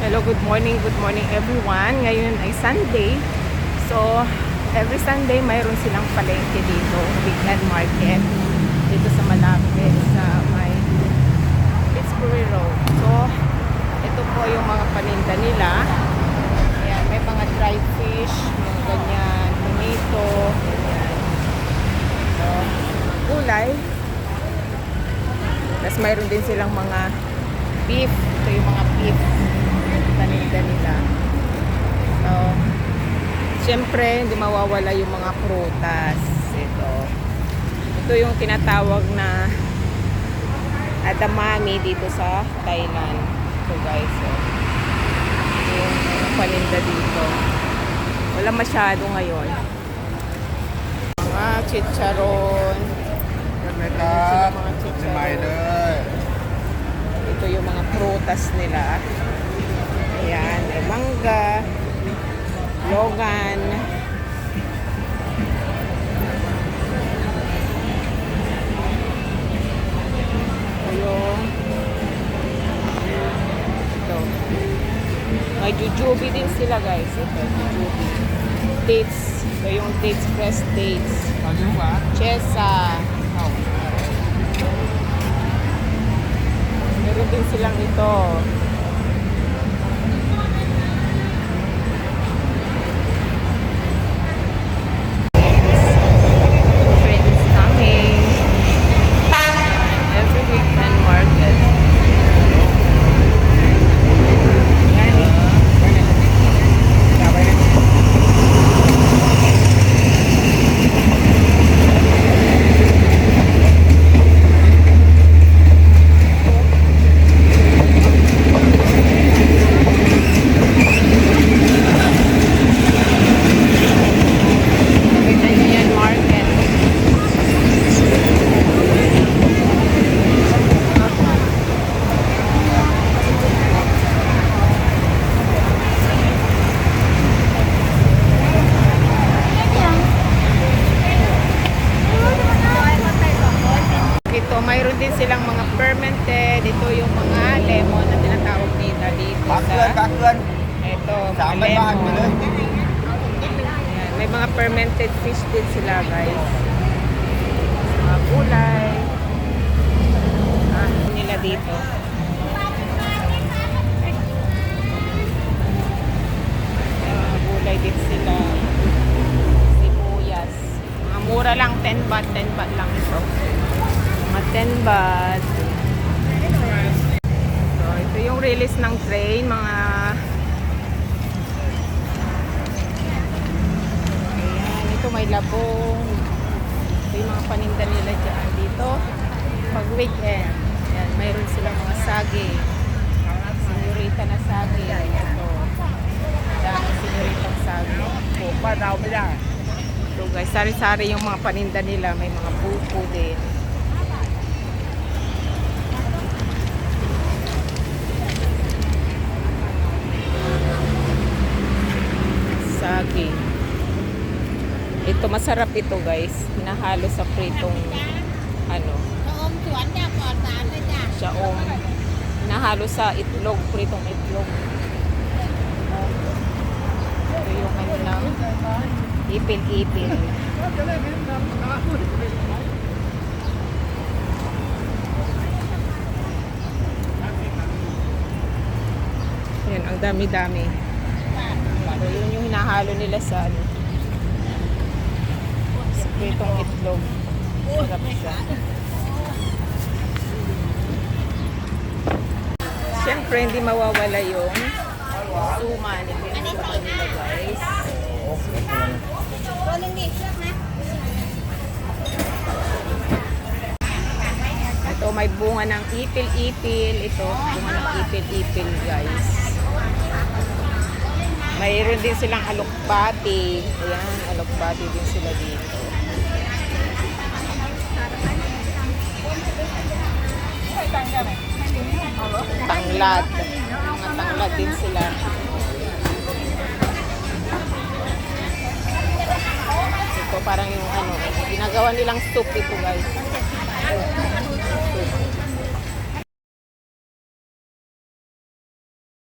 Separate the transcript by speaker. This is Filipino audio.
Speaker 1: Hello, good morning everyone. Ngayon ay Sunday. So, every Sunday mayroon silang palengke dito, weekend market. Dito sa malapit sa may Pittsburgh Road. So, ito po yung mga paninda nila. Ayan, may mga dry fish, yung ganyan, tomato, ganyan. So, gulay. Tapos mayroon din silang mga beef. Ito yung mga beef paninda nila. So, syempre, hindi mawawala yung mga prutas. Ito yung tinatawag na adamami dito sa Thailand. So guys, yung paninda dito. Wala masyado ngayon. Mga chicharon. Mga chicharon. Ito yung mga prutas nila. Ayan, may mangga, logan, yung ito. May jujubi din sila guys. Ito, jujubi. Dates. Ito yung dates, fresh dates. Chesa. Meron din silang ito. Mayroon din silang mga fermented. Ito yung mga lemon na tinatawag nila dito sa ito, mga lemon. Ayan, may mga fermented fish din sila guys. Mga gulay nila dito. Mga gulay din sila. Sibuyas. Mga mura lang, 10 baht lang ito. 10 baht. So, ito yung release ng train, mga ayan, ito may labong. Ito yung mga paninda nila dyan dito pag weekend. Ayan, mayroon silang mga sagi, senyorita na sagi. Ito dami senyoritang sagi. So guys, sari-sari yung mga paninda nila. May mga buko din. Sagi. Ito masarap ito guys. Hinahalo sa pritong Shaom. Hinahalo sa itlog, pritong itlog. Ito yung lang ipil-ipil. Yan, ang dami-dami. So, yun yung hinahalo nila sa sa pritong itlog. Sarap siya. Siyempre, hindi mawawala yung suman. Ito yung suman nila, guys. Ito, may bunga ng ipil-ipil. Ito, bunga ng ipil-ipil, guys. Mayroon din silang alokbati. Ayan, alokbati din sila dito. Tanglad. Mga tanglad din sila. Ito parang yung ginagawa nilang soup ito guys. Soup.